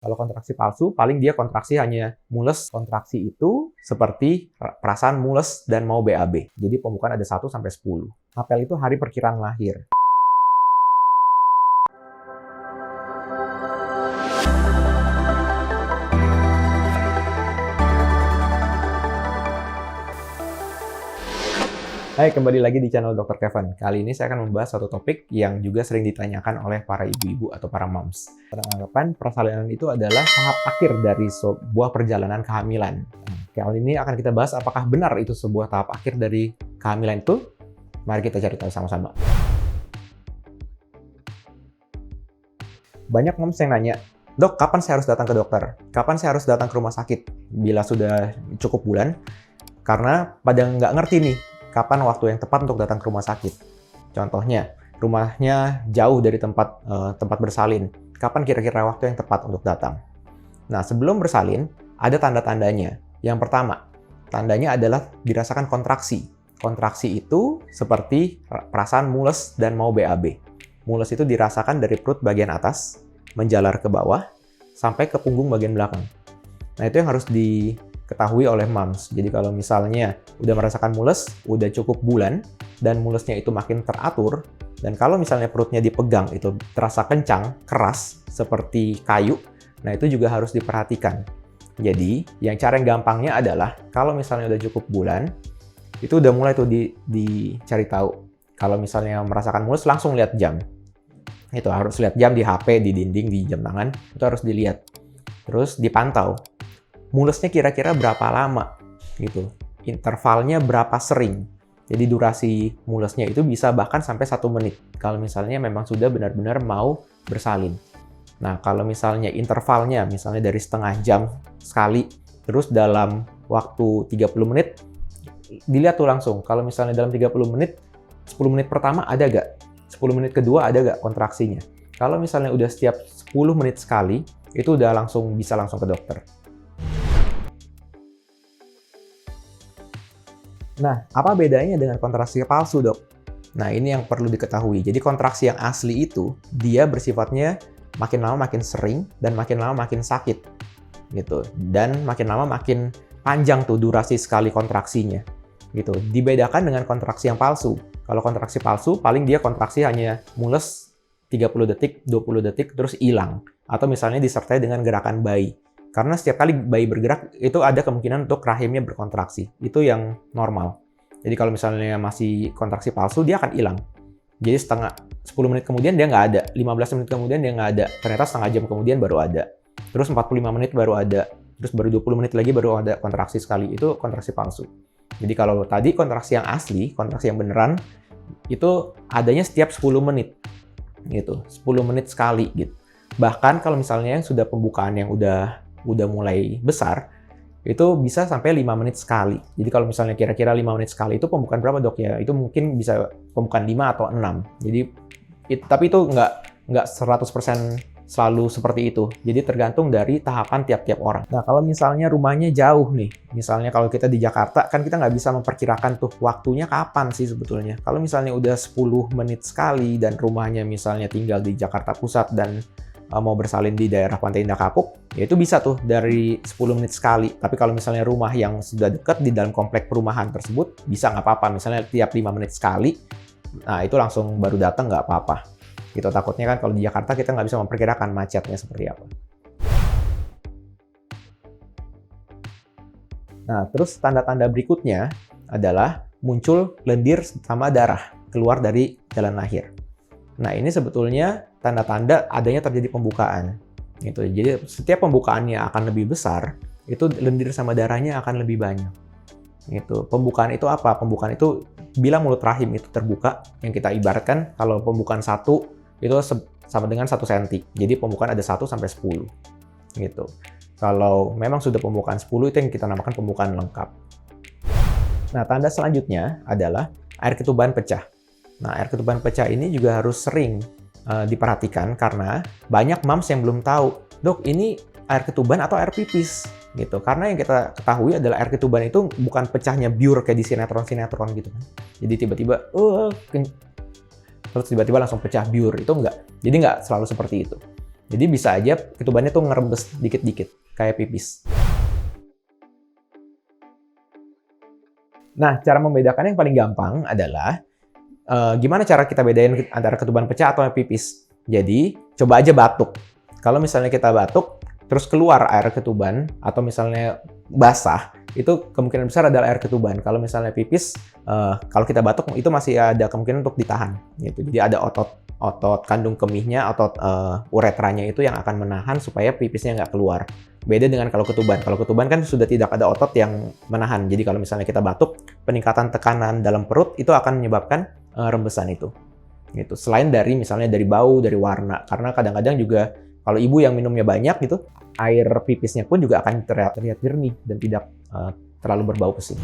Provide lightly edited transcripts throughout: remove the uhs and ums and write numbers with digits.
Kalau kontraksi palsu, paling dia kontraksi hanya mules. Kontraksi itu seperti perasaan mules dan mau BAB. Jadi pembukaan ada 1 sampai 10. Apel itu hari perkiraan lahir. Hai, kembali lagi di channel Dr. Kevin. Kali ini saya akan membahas satu topik yang juga sering ditanyakan oleh para ibu-ibu atau para moms. Beranggapan persalinan itu adalah tahap akhir dari sebuah perjalanan kehamilan. Kali ini akan kita bahas apakah benar itu sebuah tahap akhir dari kehamilan itu. Mari kita cari tahu sama-sama. Banyak moms yang nanya, "Dok, kapan saya harus datang ke dokter? Kapan saya harus datang ke rumah sakit bila sudah cukup bulan?" Karena pada nggak ngerti nih, kapan waktu yang tepat untuk datang ke rumah sakit. Contohnya, rumahnya jauh dari tempat bersalin. Kapan kira-kira waktu yang tepat untuk datang? Nah, sebelum bersalin, ada tanda-tandanya. Yang pertama, tandanya adalah dirasakan kontraksi. Kontraksi itu seperti perasaan mules dan mau BAB. Mules itu dirasakan dari perut bagian atas, menjalar ke bawah, sampai ke punggung bagian belakang. Nah, itu yang harus diketahui oleh moms. Jadi kalau misalnya udah merasakan mules, udah cukup bulan, dan mulesnya itu makin teratur, dan kalau misalnya perutnya dipegang itu terasa kencang, keras, seperti kayu, nah itu juga harus diperhatikan. Jadi, cara yang gampangnya adalah, kalau misalnya udah cukup bulan, itu udah mulai tuh dicari tahu. Kalau misalnya merasakan mules, langsung lihat jam. Itu harus lihat jam di HP, di dinding, di jam tangan, itu harus dilihat. Terus dipantau. Mulesnya kira-kira berapa lama gitu, intervalnya berapa sering. Jadi durasi mulesnya itu bisa bahkan sampai 1 menit kalau misalnya memang sudah benar-benar mau bersalin. Nah, kalau misalnya intervalnya misalnya dari setengah jam sekali, terus dalam waktu 30 menit, dilihat tuh langsung. Kalau misalnya dalam 30 menit, 10 menit pertama ada gak? 10 menit kedua ada gak kontraksinya? Kalau misalnya udah setiap 10 menit sekali, itu udah bisa langsung ke dokter. Nah, apa bedanya dengan kontraksi palsu, dok? Nah, ini yang perlu diketahui. Jadi kontraksi yang asli itu, dia bersifatnya makin lama makin sering, dan makin lama makin sakit. Gitu. Dan makin lama makin panjang tuh durasi sekali kontraksinya. Gitu. Dibedakan dengan kontraksi yang palsu. Kalau kontraksi palsu, paling dia kontraksi hanya mules 30 detik, 20 detik, terus hilang. Atau misalnya disertai dengan gerakan bayi. Karena setiap kali bayi bergerak, itu ada kemungkinan untuk rahimnya berkontraksi. Itu yang normal. Jadi kalau misalnya masih kontraksi palsu, dia akan hilang. Jadi 10 menit kemudian dia nggak ada. 15 menit kemudian dia nggak ada. Ternyata setengah jam kemudian baru ada. Terus 45 menit baru ada. Terus baru 20 menit lagi baru ada kontraksi sekali. Itu kontraksi palsu. Jadi kalau tadi kontraksi yang asli, kontraksi yang beneran, itu adanya setiap 10 menit. Gitu. 10 menit sekali. Gitu. Bahkan kalau misalnya yang sudah pembukaan yang udah mulai besar, itu bisa sampai 5 menit sekali. Jadi kalau misalnya kira-kira 5 menit sekali, itu pembukaan berapa, dok? Ya, itu mungkin bisa pembukaan 5 atau 6. Jadi, tapi itu nggak 100% selalu seperti itu. Jadi tergantung dari tahapan tiap-tiap orang. Nah, kalau misalnya rumahnya jauh nih, misalnya kalau kita di Jakarta, kan kita nggak bisa memperkirakan tuh waktunya kapan sih sebetulnya. Kalau misalnya udah 10 menit sekali, dan rumahnya misalnya tinggal di Jakarta Pusat, dan mau bersalin di daerah Pantai Indah Kapuk, ya itu bisa tuh dari 10 menit sekali. Tapi kalau misalnya rumah yang sudah dekat di dalam komplek perumahan tersebut, bisa nggak apa-apa. Misalnya tiap 5 menit sekali, nah itu langsung baru datang nggak apa-apa. Gitu, takutnya kan kalau di Jakarta kita nggak bisa memperkirakan macetnya seperti apa. Nah, terus tanda-tanda berikutnya adalah muncul lendir sama darah keluar dari jalan lahir. Nah, ini sebetulnya tanda-tanda adanya terjadi pembukaan. Gitu. Jadi, setiap pembukaannya akan lebih besar, itu lendir sama darahnya akan lebih banyak. Gitu. Pembukaan itu apa? Pembukaan itu bila mulut rahim itu terbuka, yang kita ibaratkan kalau pembukaan 1 itu sama dengan 1 cm. Jadi, pembukaan ada 1 sampai 10. Gitu. Kalau memang sudah pembukaan 10, itu yang kita namakan pembukaan lengkap. Nah, tanda selanjutnya adalah air ketuban pecah. Nah, air ketuban pecah ini juga harus sering diperhatikan karena banyak moms yang belum tahu, dok, ini air ketuban atau air pipis gitu. Karena yang kita ketahui adalah air ketuban itu bukan pecahnya biur kayak di sinetron-sinetron gitu kan. Jadi tiba-tiba terus tiba-tiba langsung pecah biur, itu enggak. Jadi enggak selalu seperti itu. Jadi bisa aja ketubannya tuh ngerembes dikit-dikit, kayak pipis. Nah, cara membedakan yang paling gampang adalah gimana cara kita bedain antara ketuban pecah atau pipis. Jadi, coba aja batuk. Kalau misalnya kita batuk, terus keluar air ketuban, atau misalnya basah, itu kemungkinan besar adalah air ketuban. Kalau misalnya pipis, kalau kita batuk, itu masih ada kemungkinan untuk ditahan. Gitu. Jadi ada otot kandung kemihnya, otot uretranya itu yang akan menahan supaya pipisnya nggak keluar. Beda dengan kalau ketuban. Kalau ketuban kan sudah tidak ada otot yang menahan. Jadi kalau misalnya kita batuk, peningkatan tekanan dalam perut itu akan menyebabkan rembesan itu. Gitu. Selain dari misalnya dari bau, dari warna. Karena kadang-kadang juga kalau ibu yang minumnya banyak gitu, air pipisnya pun juga akan terlihat jernih dan tidak terlalu berbau pesing.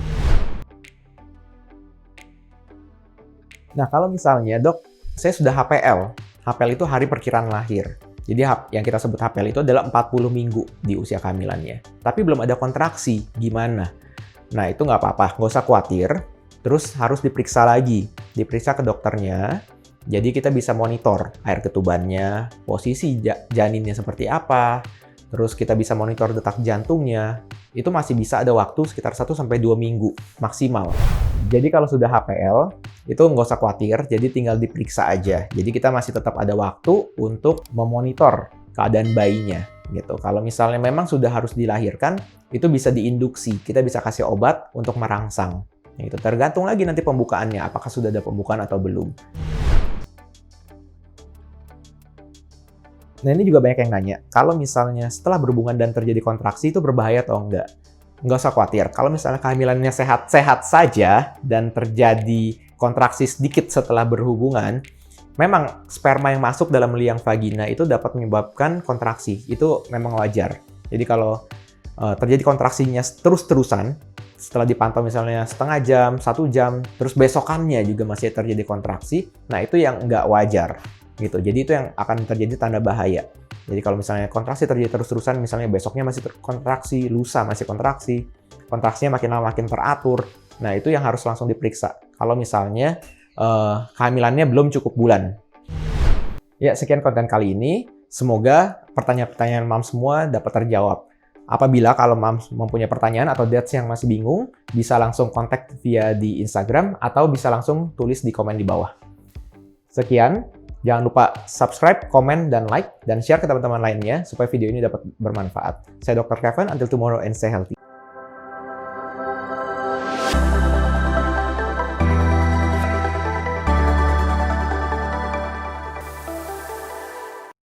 Nah, kalau misalnya, dok, saya sudah HPL. HPL itu hari perkiraan lahir. Jadi yang kita sebut HPL itu adalah 40 minggu di usia kehamilannya. Tapi belum ada kontraksi, gimana? Nah, itu nggak apa-apa, nggak usah khawatir. Terus harus diperiksa lagi. Diperiksa ke dokternya. Jadi kita bisa monitor air ketubannya, posisi janinnya seperti apa, terus kita bisa monitor detak jantungnya. Itu masih bisa ada waktu sekitar 1-2 minggu maksimal. Jadi kalau sudah HPL, itu nggak usah khawatir, jadi tinggal diperiksa aja. Jadi kita masih tetap ada waktu untuk memonitor keadaan bayinya. Gitu. Kalau misalnya memang sudah harus dilahirkan, itu bisa diinduksi. Kita bisa kasih obat untuk merangsang. Itu tergantung lagi nanti pembukaannya, apakah sudah ada pembukaan atau belum. Nah, ini juga banyak yang nanya, kalau misalnya setelah berhubungan dan terjadi kontraksi itu berbahaya atau enggak? Nggak usah khawatir. Kalau misalnya kehamilannya sehat-sehat saja dan terjadi kontraksi sedikit setelah berhubungan, memang sperma yang masuk dalam liang vagina itu dapat menyebabkan kontraksi. Itu memang wajar. Jadi kalau terjadi kontraksinya terus-terusan, setelah dipantau misalnya setengah jam, 1 jam, terus besokannya juga masih terjadi kontraksi, nah itu yang nggak wajar. Gitu. Jadi itu yang akan terjadi tanda bahaya. Jadi kalau misalnya kontraksi terjadi terus-terusan, misalnya besoknya masih kontraksi, lusa masih kontraksi, kontraksinya makin lama makin teratur, nah itu yang harus langsung diperiksa. Kalau misalnya kehamilannya belum cukup bulan. Ya, sekian konten kali ini. Semoga pertanyaan-pertanyaan Mams semua dapat terjawab. Apabila kalau Mams mempunyai pertanyaan atau dads yang masih bingung, bisa langsung kontak via di Instagram atau bisa langsung tulis di komen di bawah. Sekian. Jangan lupa subscribe, komen, dan like, dan share ke teman-teman lainnya supaya video ini dapat bermanfaat. Saya Dr. Kevin, until tomorrow and stay healthy.